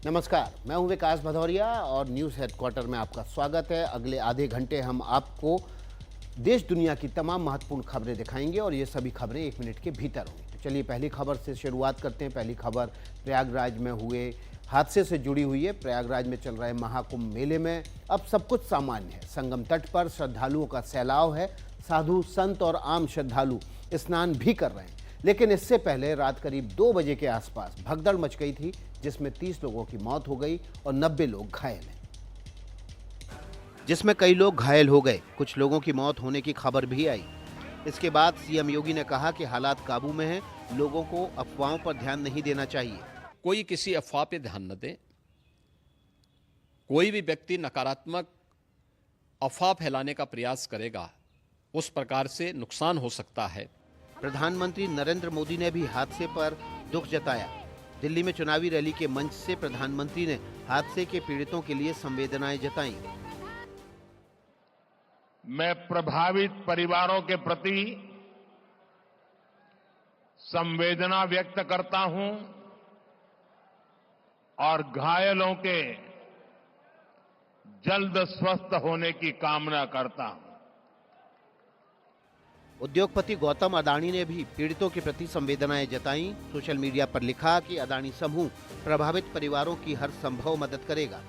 नमस्कार, मैं हूं विकास भदौरिया और न्यूज़ हेडक्वार्टर में आपका स्वागत है। अगले आधे घंटे हम आपको देश दुनिया की तमाम महत्वपूर्ण खबरें दिखाएंगे और ये सभी खबरें 1 मिनट के भीतर होंगी। तो चलिए पहली खबर से शुरुआत करते हैं। पहली खबर प्रयागराज में हुए हादसे से जुड़ी हुई है। प्रयागराज में चल रहे महाकुंभ मेले में अब सब कुछ सामान्य है। संगम तट पर श्रद्धालुओं का सैलाव है। साधु संत और आम श्रद्धालु स्नान भी कर रहे हैं, लेकिन इससे पहले रात करीब 2 बजे के आसपास भगदड़ मच गई थी, जिसमें 30 लोगों की मौत हो गई और 90 लोग घायल हैं, जिसमें कई लोग घायल हो गए। कुछ लोगों की मौत होने की खबर भी आई। इसके बाद सीएम योगी ने कहा कि हालात काबू में हैं, लोगों को अफवाहों पर ध्यान नहीं देना चाहिए। कोई किसी अफवाह पे ध्यान न दे। कोई भी व्यक्ति नकारात्मक अफवाह फैलाने का प्रयास करेगा, उस प्रकार से नुकसान हो सकता है। प्रधानमंत्री नरेंद्र मोदी ने भी हादसे पर दुख जताया। दिल्ली में चुनावी रैली के मंच से प्रधानमंत्री ने हादसे के पीड़ितों के लिए संवेदनाएं जताई। मैं प्रभावित परिवारों के प्रति संवेदना व्यक्त करता हूं और घायलों के जल्द स्वस्थ होने की कामना करता हूं। उद्योगपति गौतम अडानी ने भी पीड़ितों के प्रति संवेदनाएं जताई। सोशल मीडिया पर लिखा कि अडानी समूह प्रभावित परिवारों की हर संभव मदद करेगा।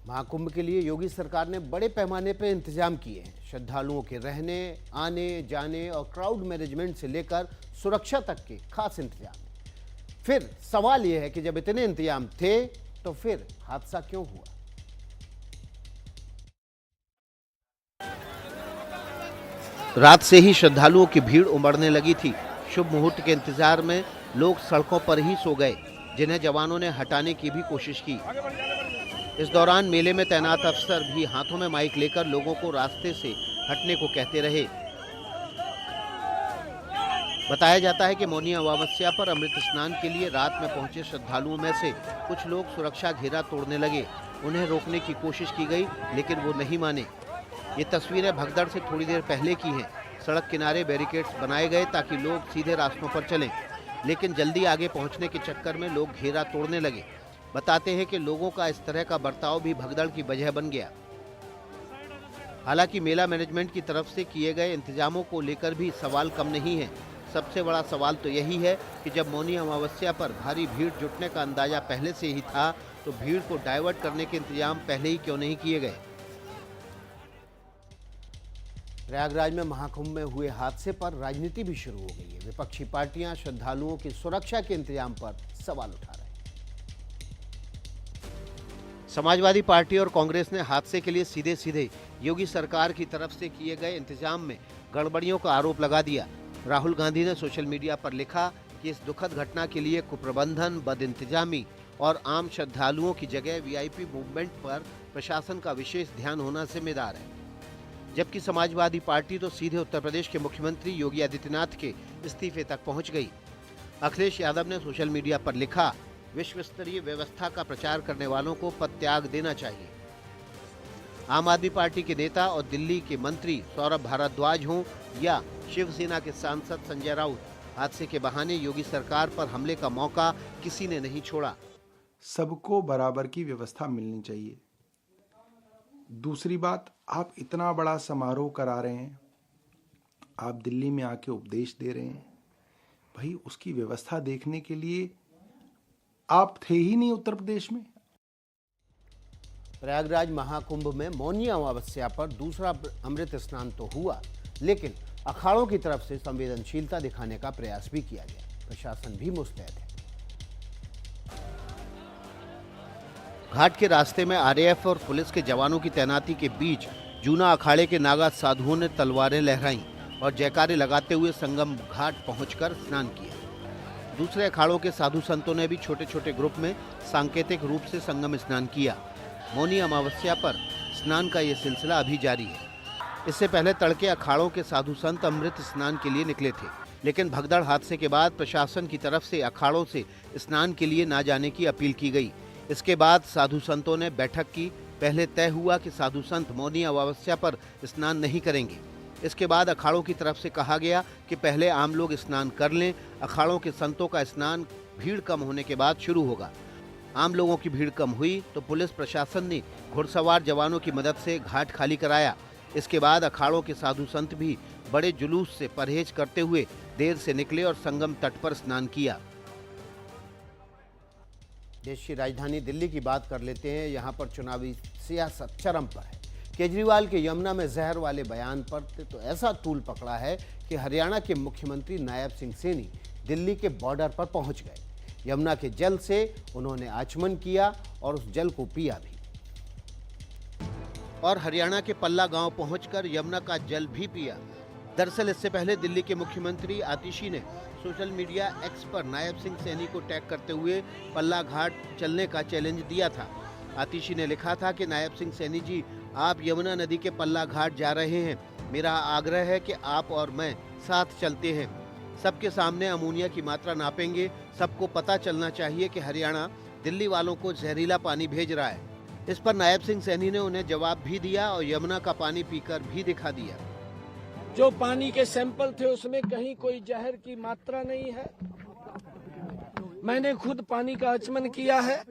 महाकुंभ के लिए योगी सरकार ने बड़े पैमाने पर इंतजाम किए हैं। श्रद्धालुओं के रहने, आने, जाने और क्राउड मैनेजमेंट से लेकर सुरक्षा तक के खास इंतजाम हैं। फिर सवाल यह है कि जब इतने इंतजाम थे तो फिर हादसा क्यों हुआ? रात से ही श्रद्धालुओं की भीड़ उमड़ने लगी थी। शुभ मुहूर्त के इंतजार में लोग सड़कों पर ही सो गए, जिन्हें जवानों ने हटाने की भी कोशिश की। इस दौरान मेले में तैनात अफसर भी हाथों में माइक लेकर लोगों को रास्ते से हटने को कहते रहे। बताया जाता है कि मौनी अमावस्या पर अमृत स्नान के लिए रात में पहुंचे श्रद्धालुओं में से कुछ लोग सुरक्षा घेरा तोड़ने लगे। उन्हें रोकने की कोशिश की गई, लेकिन वो नहीं माने। ये तस्वीरें भगदड़ से थोड़ी देर पहले की हैं। सड़क किनारे बैरिकेड्स बनाए गए ताकि लोग सीधे रास्तों पर चलें, लेकिन जल्दी आगे पहुंचने के चक्कर में लोग घेरा तोड़ने लगे। बताते हैं कि लोगों का इस तरह का बर्ताव भी भगदड़ की वजह बन गया। हालांकि मेला मैनेजमेंट की तरफ से किए गए इंतजामों को लेकर भी सवाल कम नहीं है। सबसे बड़ा सवाल तो यही है कि जब मौनी अमावस्या पर भारी भीड़ जुटने का अंदाजा पहले से ही था, तो भीड़ को डाइवर्ट करने के इंतजाम पहले ही क्यों नहीं किए गए? प्रयागराज में महाकुंभ में हुए हादसे पर राजनीति भी शुरू हो गई है। विपक्षी पार्टियां श्रद्धालुओं की सुरक्षा के इंतजाम पर सवाल उठा रहे हैं। समाजवादी पार्टी और कांग्रेस ने हादसे के लिए सीधे सीधे योगी सरकार की तरफ से किए गए इंतजाम में गड़बड़ियों का आरोप लगा दिया। राहुल गांधी ने सोशल मीडिया पर लिखा कि इस दुखद घटना के लिए कुप्रबंधन, बदइंतजामी और आम श्रद्धालुओं की जगह वीआईपी मूवमेंट पर प्रशासन का विशेष ध्यान होना जिम्मेदार है। जबकि समाजवादी पार्टी तो सीधे उत्तर प्रदेश के मुख्यमंत्री योगी आदित्यनाथ के इस्तीफे तक पहुंच गई। अखिलेश यादव ने सोशल मीडिया पर लिखा, विश्व स्तरीय व्यवस्था का प्रचार करने वालों को पद त्याग देना चाहिए। आम आदमी पार्टी के नेता और दिल्ली के मंत्री सौरभ भारद्वाज हों या शिवसेना के सांसद संजय राउत, हादसे के बहाने योगी सरकार पर हमले का मौका किसी ने नहीं छोड़ा। सबको बराबर की व्यवस्था मिलनी चाहिए। दूसरी बात, आप इतना बड़ा समारोह करा रहे हैं, आप दिल्ली में आके उपदेश दे रहे हैं, भाई उसकी व्यवस्था देखने के लिए आप थे ही नहीं उत्तर प्रदेश में। प्रयागराज महाकुंभ में मौनी अमावस्या पर दूसरा अमृत स्नान तो हुआ, लेकिन अखाड़ों की तरफ से संवेदनशीलता दिखाने का प्रयास भी किया गया। प्रशासन भी मुस्तैद है। घाट के रास्ते में आरएएफ और पुलिस के जवानों की तैनाती के बीच जूना अखाड़े के नागा साधुओं ने तलवारें लहराईं और जयकारे लगाते हुए संगम घाट पहुंचकर स्नान किया। दूसरे अखाड़ों के साधु संतों ने भी छोटे छोटे ग्रुप में सांकेतिक रूप से संगम स्नान किया। मौनी अमावस्या पर स्नान का ये सिलसिला अभी जारी है। इससे पहले तड़के अखाड़ों के साधु संत अमृत स्नान के लिए निकले थे, लेकिन भगदड़ हादसे के बाद प्रशासन की तरफ से अखाड़ों से स्नान के लिए ना जाने की अपील की गई। इसके बाद साधु संतों ने बैठक की। पहले तय हुआ कि साधु संत मौनी अमावस्या पर स्नान नहीं करेंगे। इसके बाद अखाड़ों की तरफ से कहा गया कि पहले आम लोग स्नान कर लें। अखाड़ों के संतों का स्नान भीड़ कम होने के बाद शुरू होगा। आम लोगों की भीड़ कम हुई तो पुलिस प्रशासन ने घुड़सवार जवानों की मदद से घाट खाली कराया। इसके बाद अखाड़ों के साधु संत भी बड़े जुलूस से परहेज करते हुए देर से निकले और संगम तट पर स्नान किया। देश की राजधानी दिल्ली की बात कर लेते हैं। यहाँ पर चुनावी सियासत चरम पर है। केजरीवाल के यमुना में जहर वाले बयान पर तो ऐसा तूल पकड़ा है कि हरियाणा के मुख्यमंत्री नायब सिंह सैनी दिल्ली के बॉर्डर पर पहुंच गए। यमुना के जल से उन्होंने आचमन किया और उस जल को पिया भी, और हरियाणा के पल्ला गांव पहुंचकर यमुना का जल भी पिया। दरअसल इससे पहले दिल्ली के मुख्यमंत्री आतिशी ने सोशल मीडिया एक्स पर नायब सिंह सैनी को टैग करते हुए पल्ला घाट चलने का चैलेंज दिया था। आतिशी ने लिखा था कि नायब सिंह सैनी जी, आप यमुना नदी के पल्ला घाट जा रहे हैं, मेरा आग्रह है कि आप और मैं साथ चलते हैं, सबके सामने अमोनिया की मात्रा नापेंगे। सबको पता चलना चाहिए कि हरियाणा दिल्ली वालों को जहरीला पानी भेज रहा है। इस पर नायब सिंह सैनी ने उन्हें जवाब भी दिया और यमुना का पानी पीकर भी दिखा दिया। जो पानी के सैंपल थे उसमें कहीं कोई जहर की मात्रा नहीं है। मैंने खुद पानी का आचमन किया है।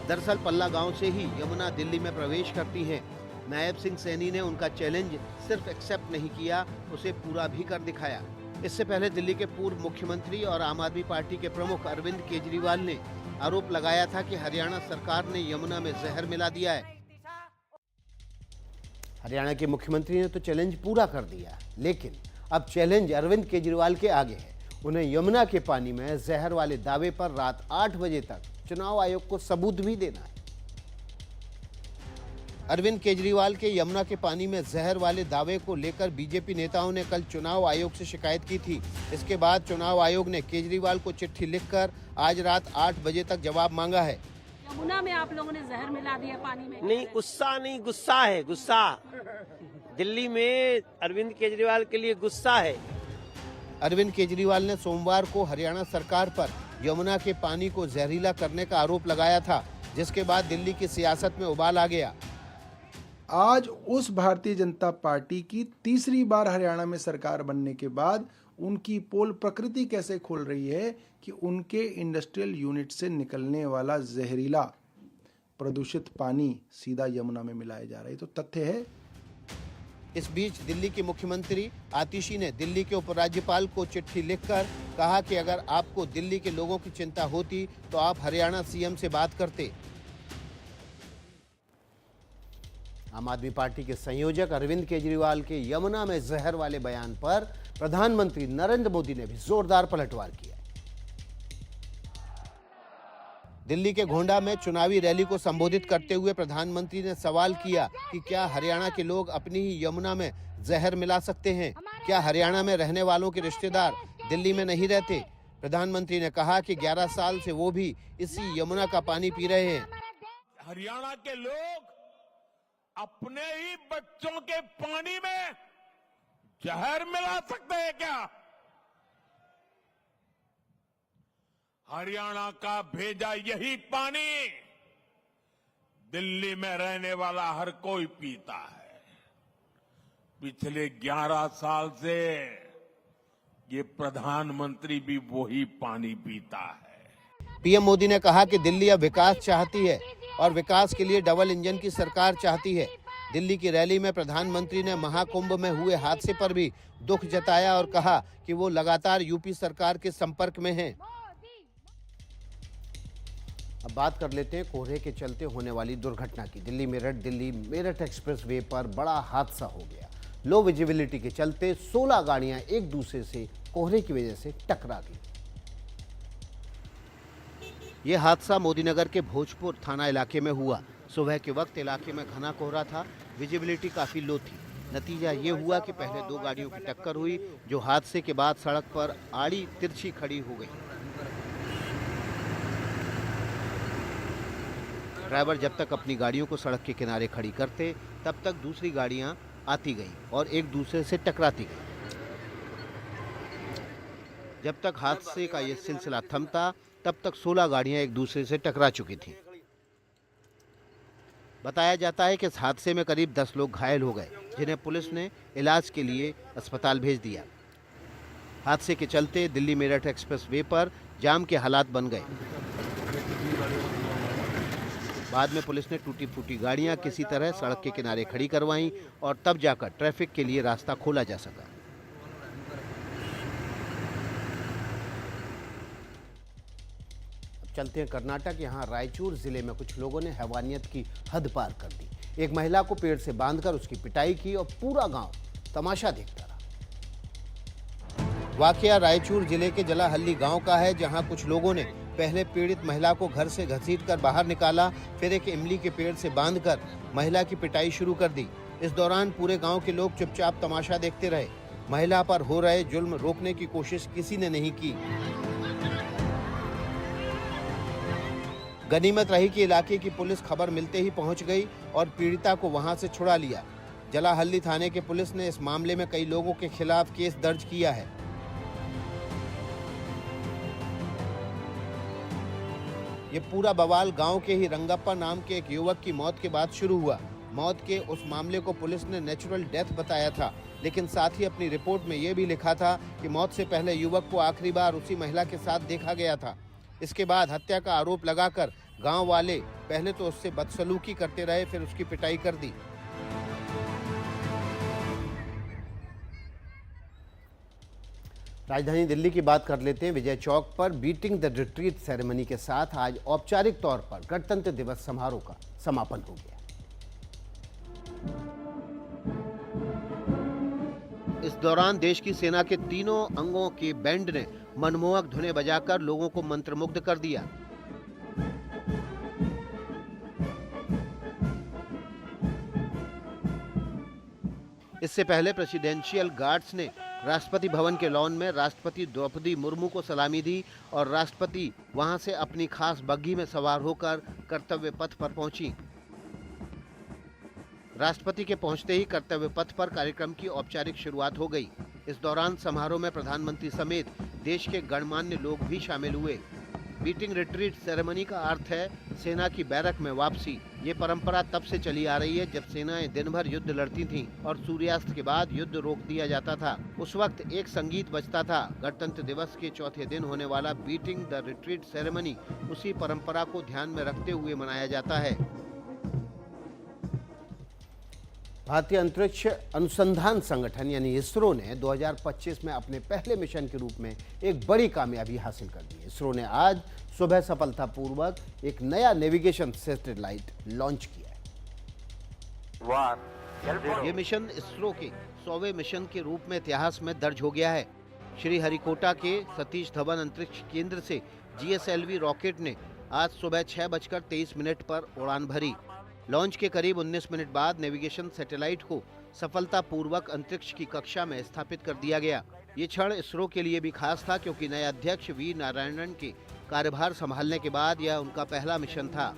दरअसल पल्ला गांव से ही यमुना दिल्ली में प्रवेश करती है। नायब सिंह सैनी ने उनका चैलेंज सिर्फ एक्सेप्ट नहीं किया, उसे पूरा भी कर दिखाया। इससे पहले दिल्ली के पूर्व मुख्यमंत्री और आम आदमी पार्टी के प्रमुख अरविंद केजरीवाल ने आरोप लगाया था कि हरियाणा सरकार ने यमुना में जहर मिला दिया है। हरियाणा के मुख्यमंत्री ने तो चैलेंज पूरा कर दिया, लेकिन अब चैलेंज अरविंद केजरीवाल के आगे है। उन्हें यमुना के पानी में जहर वाले दावे पर रात 8 बजे तक चुनाव आयोग को सबूत भी देना है। अरविंद केजरीवाल के यमुना के पानी में जहर वाले दावे को लेकर बीजेपी नेताओं ने कल चुनाव आयोग से शिकायत की थी। इसके बाद चुनाव आयोग ने केजरीवाल को चिट्ठी लिखकर आज रात 8 बजे तक जवाब मांगा है। यमुना में आप लोगों ने जहर मिला दिया पानी में। नहीं, गुस्सा नहीं, गुस्सा है, गुस्सा। दिल्ली में अरविंद केजरीवाल के लिए गुस्सा है। अरविंद केजरीवाल ने सोमवार को हरियाणा सरकार पर यमुना के पानी को जहरीला करने का आरोप लगाया था, जिसके बाद दिल्ली की सियासत में उबाल आ गया। आज उस भारतीय जनता पार्टी की तीसरी बार हरियाणा में सरकार बनने के बाद उनकी पोल प्रकृति कैसे खोल रही है कि उनके इंडस्ट्रियल यूनिट से निकलने वाला जहरीला प्रदूषित पानी सीधा यमुना में मिलाया जा रहा है। तो तथ्य है। इस बीच दिल्ली के मुख्यमंत्री आतिशी ने दिल्ली के उपराज्यपाल को चिट्ठी लिखकर कहा कि अगर आपको दिल्ली के लोगों की चिंता होती तो आप हरियाणा सीएम से बात करते। आम आदमी पार्टी के संयोजक अरविंद केजरीवाल के यमुना में जहर वाले बयान पर प्रधानमंत्री नरेंद्र मोदी ने भी जोरदार पलटवार किया। दिल्ली के गोंडा में चुनावी रैली को संबोधित करते हुए प्रधानमंत्री ने सवाल किया कि क्या हरियाणा के लोग अपनी ही यमुना में जहर मिला सकते हैं? क्या हरियाणा में रहने वालों के रिश्तेदार दिल्ली में नहीं रहते? प्रधानमंत्री ने कहा कि 11 साल से वो भी इसी यमुना का पानी पी रहे हैं। हरियाणा के लोग अपने ही बच्चों के पानी में जहर मिला सकते हैं क्या? हरियाणा का भेजा यही पानी दिल्ली में रहने वाला हर कोई पीता है। पिछले 11 साल से ये प्रधानमंत्री भी वही पानी पीता है। पीएम मोदी ने कहा कि दिल्ली अब विकास चाहती है और विकास के लिए डबल इंजन की सरकार चाहती है। दिल्ली की रैली में प्रधानमंत्री ने महाकुंभ में हुए हादसे पर भी दुख जताया और कहा कि वो लगातार यूपी सरकार के संपर्क में हैं। अब बात कर लेते हैं कोहरे के चलते होने वाली दुर्घटना की। दिल्ली मेरठ एक्सप्रेस वे पर बड़ा हादसा हो गया। लो विजिबिलिटी के चलते 16 गाड़ियां एक दूसरे से कोहरे की वजह से टकरा गई। ये हादसा मोदीनगर के भोजपुर थाना इलाके में हुआ। सुबह के वक्त इलाके में घना कोहरा था, विजिबिलिटी काफी लो थी। नतीजा ये हुआ कि पहले 2 गाड़ियों की टक्कर हुई, जो हादसे के बाद सड़क पर आड़ी तिरछी खड़ी हो गई। ड्राइवर जब तक अपनी गाड़ियों को सड़क के किनारे खड़ी करते, तब तक दूसरी गाड़ियां आती गई और एक दूसरे से टकराती गई। जब तक हादसे का ये सिलसिला थमता, तब तक 16 गाड़ियां एक दूसरे से टकरा चुकी थीं। बताया जाता है कि इस हादसे में करीब 10 लोग घायल हो गए, जिन्हें पुलिस ने इलाज के लिए अस्पताल भेज दिया। हादसे के चलते दिल्ली मेरठ एक्सप्रेस वे पर जाम के हालात बन गए। बाद में पुलिस ने टूटी फूटी गाड़ियां किसी तरह सड़क के किनारे खड़ी करवाईं और तब जाकर ट्रैफिक के लिए रास्ता खोला जा सका। अब चलते हैं कर्नाटक। यहाँ रायचूर जिले में कुछ लोगों ने हैवानियत की हद पार कर दी। एक महिला को पेड़ से बांधकर उसकी पिटाई की और पूरा गांव तमाशा देखता रहा। वाकया रायचूर जिले के जलाहल्ली गांव का है, जहां कुछ लोगों ने पहले पीड़ित महिला को घर से घसीटकर बाहर निकाला, फिर एक इमली के पेड़ से बांधकर महिला की पिटाई शुरू कर दी। इस दौरान पूरे गांव के लोग चुपचाप तमाशा देखते रहे। महिला पर हो रहे जुल्म रोकने की कोशिश किसी ने नहीं की। गनीमत रही कि इलाके की पुलिस खबर मिलते ही पहुंच गई और पीड़िता को वहां से छुड़ा लिया। जलाहल्ली थाने के पुलिस ने इस मामले में कई लोगों के खिलाफ केस दर्ज किया है। ये पूरा बवाल गांव के ही रंगप्पा नाम के एक युवक की मौत के बाद शुरू हुआ। मौत के उस मामले को पुलिस ने नेचुरल डेथ बताया था, लेकिन साथ ही अपनी रिपोर्ट में ये भी लिखा था कि मौत से पहले युवक को आखिरी बार उसी महिला के साथ देखा गया था। इसके बाद हत्या का आरोप लगाकर गांव वाले पहले तो उससे बदसलूकी करते रहे, फिर उसकी पिटाई कर दी। राजधानी दिल्ली की बात कर लेते हैं। विजय चौक पर बीटिंग द रिट्रीट सेरेमनी के साथ आज औपचारिक तौर पर गणतंत्र दिवस समारोह का समापन हो गया। इस दौरान देश की सेना के तीनों अंगों के बैंड ने मनमोहक धुनें बजाकर लोगों को मंत्रमुग्ध कर दिया। इससे पहले प्रेसिडेंशियल गार्ड्स ने राष्ट्रपति भवन के लॉन में राष्ट्रपति द्रौपदी मुर्मू को सलामी दी और राष्ट्रपति वहां से अपनी खास बग्घी में सवार होकर कर्तव्य पथ पर पहुंची। राष्ट्रपति के पहुंचते ही कर्तव्य पथ पर कार्यक्रम की औपचारिक शुरुआत हो गई। इस दौरान समारोह में प्रधानमंत्री समेत देश के गणमान्य लोग भी शामिल हुए। बीटिंग रिट्रीट सेरेमनी का अर्थ है सेना की बैरक में वापसी। ये परंपरा तब से चली आ रही है जब सेनाएं दिन भर युद्ध लड़ती थीं और सूर्यास्त के बाद युद्ध रोक दिया जाता था। उस वक्त एक संगीत बजता था। गणतंत्र दिवस के चौथे दिन होने वाला बीटिंग द रिट्रीट सेरेमनी उसी परंपरा को ध्यान में रखते हुए मनाया जाता है। भारतीय अंतरिक्ष अनुसंधान संगठन यानी इसरो ने 2025 में अपने पहले मिशन के रूप में एक बड़ी कामयाबी हासिल कर दी है। इसरो ने आज सुबह सफलतापूर्वक एक नया नेविगेशन सैटेलाइट लॉन्च किया है। ये मिशन इसरो के 100वें मिशन के रूप में इतिहास में दर्ज हो गया है। श्रीहरिकोटा के सतीश धवन अंतरिक्ष केंद्र से GSLV रॉकेट ने आज सुबह 6:23 पर उड़ान भरी। लॉन्च के करीब 19 मिनट बाद नेविगेशन सैटेलाइट को सफलतापूर्वक अंतरिक्ष की कक्षा में स्थापित कर दिया गया। ये क्षण इसरो के लिए भी खास था क्योंकि नए अध्यक्ष वी नारायणन के कार्यभार संभालने के बाद यह उनका पहला मिशन था।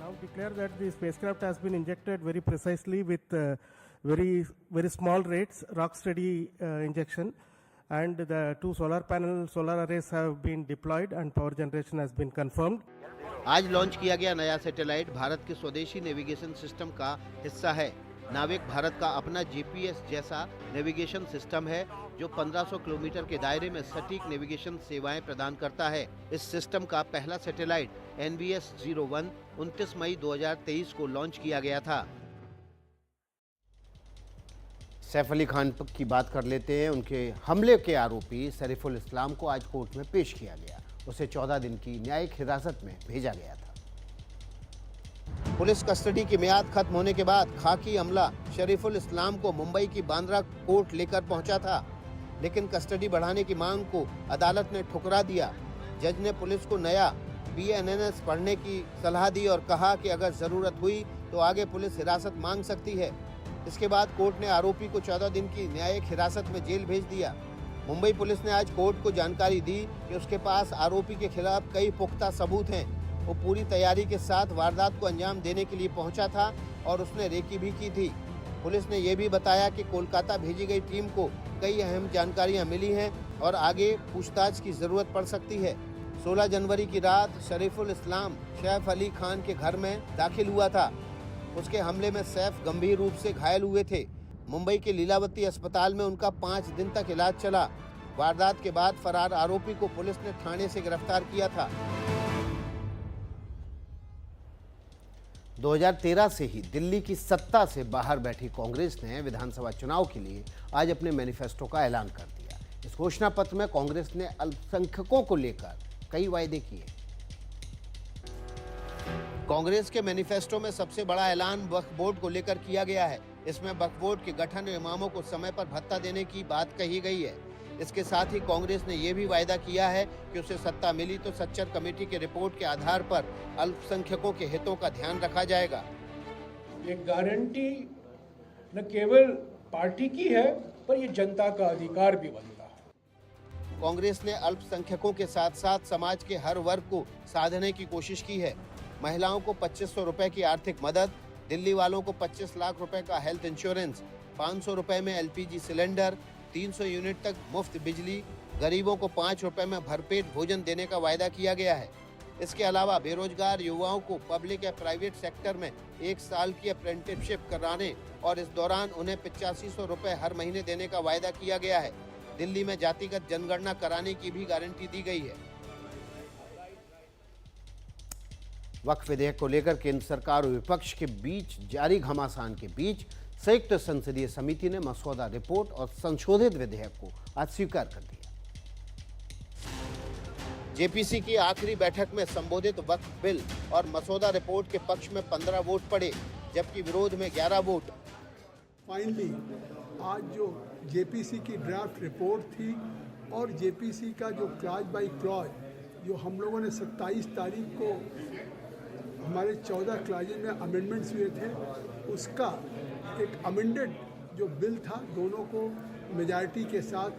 And the 2 solar arrays have been deployed and power generation has been confirmed. आज लॉन्च किया गया नया सैटेलाइट भारत के स्वदेशी नेविगेशन सिस्टम का हिस्सा है। नाविक भारत का अपना GPS जैसा नेविगेशन सिस्टम है जो 1500 किलोमीटर के दायरे में सटीक नेविगेशन सेवाएं प्रदान करता है। इस सिस्टम का पहला सैटेलाइट NVS-01 29 मई 2023 को लॉन्च किया गया था। सैफ अली खान की बात कर लेते हैं। उनके हमले के आरोपी सरीफुल इस्लाम को आज कोर्ट में पेश किया गया। उसे 14 दिन की न्यायिक हिरासत में भेजा गया था। पुलिस कस्टडी की मियाद खत्म होने के बाद खाकी अमला शरीफुल इस्लाम को मुंबई की बांद्रा कोर्ट लेकर पहुंचा था, लेकिन कस्टडी बढ़ाने की मांग को अदालत ने ठुकरा दिया। जज ने पुलिस को नया PNNS पढ़ने की सलाह दी और कहा कि अगर जरूरत हुई तो आगे पुलिस हिरासत मांग सकती है। इसके बाद कोर्ट ने आरोपी को 14 दिन की न्यायिक हिरासत में जेल भेज दिया। मुंबई पुलिस ने आज कोर्ट को जानकारी दी कि उसके पास आरोपी के खिलाफ कई पुख्ता सबूत हैं। वो पूरी तैयारी के साथ वारदात को अंजाम देने के लिए पहुंचा था और उसने रेकी भी की थी। पुलिस ने यह भी बताया कि कोलकाता भेजी गई टीम को कई अहम जानकारियां मिली हैं और आगे पूछताछ की जरूरत पड़ सकती है। 16 जनवरी की रात शरीफुल इस्लाम सैफ अली खान के घर में दाखिल हुआ था। उसके हमले में सैफ गंभीर रूप से घायल हुए थे। मुंबई के लीलावती अस्पताल में उनका 5 दिन तक इलाज चला। वारदात के बाद फरार आरोपी को पुलिस ने थाने से गिरफ्तार किया था। 2013 से ही दिल्ली की सत्ता से बाहर बैठी कांग्रेस ने विधानसभा चुनाव के लिए आज अपने मैनिफेस्टो का ऐलान कर दिया। इस घोषणा पत्र में कांग्रेस ने अल्पसंख्यकों को लेकर कई वायदे किए। कांग्रेस के मैनिफेस्टो में सबसे बड़ा ऐलान वक्फ बोर्ड को लेकर किया गया है। इसमें वक्फ बोर्ड के गठन और इमामों को समय पर भत्ता देने की बात कही गई है। इसके साथ ही कांग्रेस ने यह भी वायदा किया है कि उसे सत्ता मिली तो सच्चर कमेटी की रिपोर्ट के आधार पर अल्पसंख्यकों के हितों का ध्यान रखा जाएगा। ये गारंटी न केवल पार्टी की है, पर ये जनता का अधिकार भी बनता है। कांग्रेस ने अल्पसंख्यकों के साथ साथ समाज के हर वर्ग को साधने की कोशिश की है। महिलाओं को 2500 रुपए की आर्थिक मदद, दिल्ली वालों को 25 लाख रुपए का हेल्थ इंश्योरेंस, 500 रुपए में LPG सिलेंडर, 300 यूनिट तक मुफ्त बिजली, गरीबों को 5 रुपए में भरपेट भोजन देने का वायदा किया गया है। इसके अलावा बेरोजगार युवाओं को पब्लिक या प्राइवेट सेक्टर में 1 साल की अप्रेंटिसशिप कराने और इस दौरान उन्हें 8500 रुपए हर महीने देने का वायदा किया गया है। दिल्ली में जातिगत जनगणना कराने की भी गारंटी दी गई है। वक्फ विधेयक को लेकर केंद्र सरकार और विपक्ष के बीच जारी घमासान के बीच संयुक्त संसदीय समिति ने मसौदा रिपोर्ट और संशोधित विधेयक को आज स्वीकार कर दिया। जेपीसी की आखिरी बैठक में संबोधित वक्फ बिल और मसौदा रिपोर्ट के पक्ष में 15 वोट पड़े, जबकि विरोध में 11 वोट। फाइनली आज जो जेपीसी की ड्राफ्ट रिपोर्ट थी और जेपीसी का जो क्लॉज बाय क्लॉज जो हम लोगों ने 27 तारीख को हमारे 14 क्लॉजेज में अमेंडमेंट्स हुए थे, उसका एक अमेंडेड जो बिल था, दोनों को मेजॉरिटी के साथ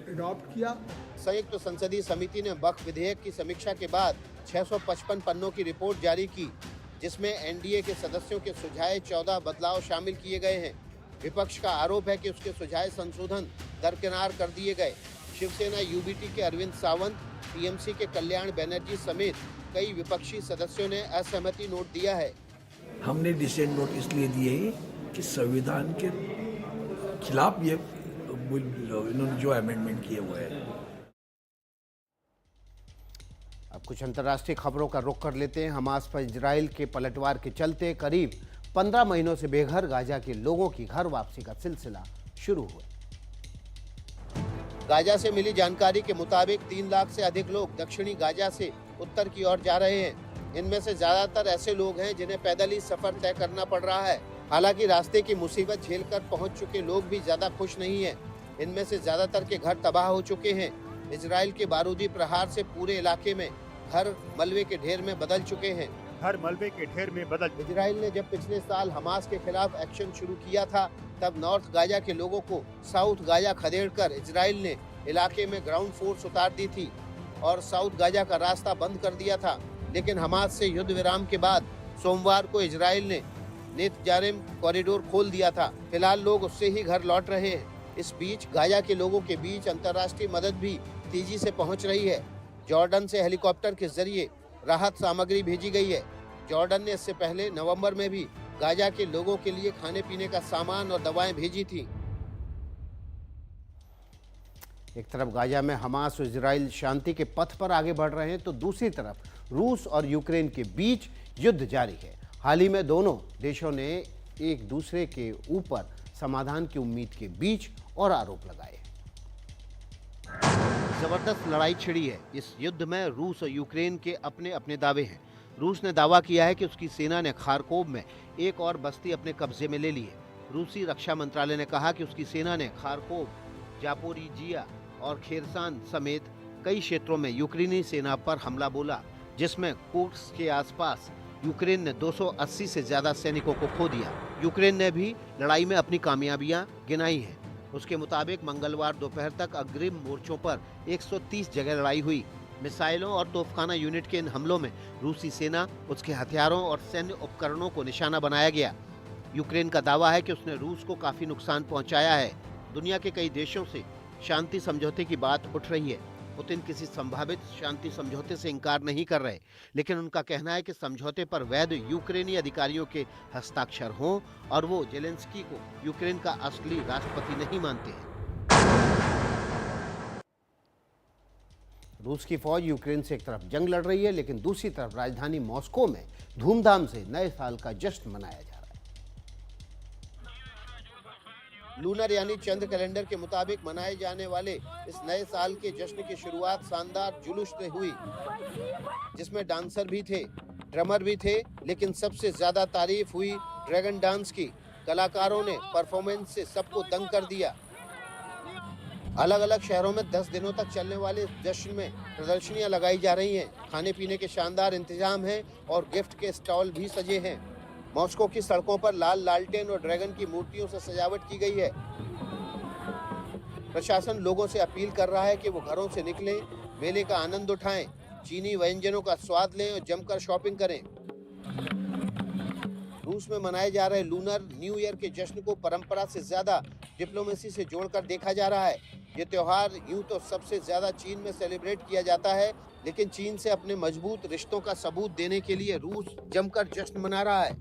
अडॉप्ट किया। संयुक्त संसदीय समिति ने वक्फ विधेयक की समीक्षा के बाद 655 पन्नों की रिपोर्ट जारी की, जिसमें एनडीए के सदस्यों के सुझाए 14 बदलाव शामिल किए गए हैं। विपक्ष का आरोप है कि उसके सुझाए संशोधन दरकिनार कर दिए गए। शिवसेना यूबीटी के अरविंद सावंत, टीएमसी के कल्याण बनर्जी समेत कई विपक्षी सदस्यों ने असहमति नोट दिया है। हमने डिसेंट नोट इसलिए दिए कि संविधान के खिलाफ ये इन्होंने जो अमेंडमेंट किए हुए हैं। अब कुछ अंतर्राष्ट्रीय खबरों का रुख कर लेते हैं। हमास पर इजराइल के पलटवार के चलते करीब 15 महीनों से बेघर गाजा के लोगों की घर वापसी का सिलसिला शुरू हुआ। गाजा से मिली जानकारी के मुताबिक 3 लाख से अधिक लोग दक्षिणी गाजा से उत्तर की ओर जा रहे हैं। इनमें से ज्यादातर ऐसे लोग हैं जिन्हें पैदल ही सफर तय करना पड़ रहा है। हालांकि रास्ते की मुसीबत झेलकर पहुंच चुके लोग भी ज्यादा खुश नहीं हैं। इनमें से ज्यादातर के घर तबाह हो चुके हैं। इजराइल के बारूदी प्रहार से पूरे इलाके में घर मलबे के ढेर में बदल चुके हैं। इजराइल ने जब पिछले साल हमास के खिलाफ एक्शन शुरू किया था, तब नॉर्थ गाजा के लोगों को साउथ गाजा खदेड़कर इजराइल ने इलाके में ग्राउंड फोर्स उतार दी थी और साउथ गाजा का रास्ता बंद कर दिया था। लेकिन हमास से युद्ध विराम के बाद सोमवार को इजराइल ने नेतजारिम कॉरिडोर खोल दिया था। फिलहाल लोग उससे ही घर लौट रहे हैं। इस बीच गाजा के लोगों के बीच अंतर्राष्ट्रीय मदद भी तेजी से पहुंच रही है। जॉर्डन से हेलीकॉप्टर के जरिए राहत सामग्री भेजी गई है। जॉर्डन ने इससे पहले नवंबर में भी गाजा के लोगों के लिए खाने पीने का सामान और दवाएं भेजी थी। एक तरफ गाजा में हमास और इजराइल शांति के पथ पर आगे बढ़ रहे हैं, तो दूसरी तरफ रूस और यूक्रेन के बीच युद्ध जारी है। हाल ही में दोनों देशों ने एक दूसरे के ऊपर समाधान की उम्मीद के बीच और आरोप लगाए। जबरदस्त लड़ाई छिड़ी है। इस युद्ध में रूस और यूक्रेन के अपने अपने दावे हैं। रूस ने दावा किया है कि उसकी सेना ने खारकोव में एक और बस्ती अपने कब्जे में ले ली है। रूसी रक्षा मंत्रालय ने कहा कि उसकी सेना ने खारकोव, जापोरिजिया और खेरसान समेत कई क्षेत्रों में यूक्रेनी सेना पर हमला बोला, जिसमें कुर्स्क के आसपास यूक्रेन ने 280 से ज्यादा सैनिकों को खो दिया। यूक्रेन ने भी लड़ाई में अपनी कामयाबियां गिनाई हैं। उसके मुताबिक मंगलवार दोपहर तक अग्रिम मोर्चों पर 130 जगह लड़ाई हुई। मिसाइलों और तोपखाना यूनिट के इन हमलों में रूसी सेना, उसके हथियारों और सैन्य उपकरणों को निशाना बनाया गया। यूक्रेन का दावा है कि उसने रूस को काफी नुकसान पहुंचाया है। दुनिया के कई देशों से शांति समझौते की बात उठ रही है। पुतिन किसी संभावित शांति समझौते से इंकार नहीं कर रहे, लेकिन उनका कहना है कि समझौते पर वैध यूक्रेनी अधिकारियों के हस्ताक्षर हों और वो जेलेंस्की को यूक्रेन का असली राष्ट्रपति नहीं मानते हैं। रूस की फौज यूक्रेन से एक तरफ जंग लड़ रही है, लेकिन दूसरी तरफ राजधानी मॉस्को में धूमधाम से नए साल का जश्न मनाया जा रहा है। लूनर यानी चंद्र कैलेंडर के मुताबिक मनाए जाने वाले इस नए साल के जश्न की शुरुआत शानदार जुलूस से हुई, जिसमें डांसर भी थे, ड्रमर भी थे, लेकिन सबसे ज्यादा तारीफ हुई ड्रैगन डांस की। कलाकारों ने परफॉर्मेंस से सबको दंग कर दिया। अलग अलग शहरों में 10 दिनों तक चलने वाले जश्न में प्रदर्शनियां लगाई जा रही हैं। खाने पीने के शानदार इंतजाम हैं और गिफ्ट के स्टॉल भी सजे हैं। मॉस्को की सड़कों पर लाल लालटेन और ड्रैगन की मूर्तियों से सजावट की गई है। प्रशासन लोगों से अपील कर रहा है कि वो घरों से निकलें, मेले का आनंद उठाएं, चीनी व्यंजनों का स्वाद लें और जमकर शॉपिंग करें। रूस में मनाए जा रहे लूनर न्यू ईयर के जश्न को परंपरा से ज्यादा डिप्लोमेसी से जोड़कर देखा जा रहा है। ये त्योहार यूं तो सबसे ज्यादा चीन में सेलिब्रेट किया जाता है, लेकिन चीन से अपने मजबूत रिश्तों का सबूत देने के लिए रूस जमकर जश्न मना रहा है।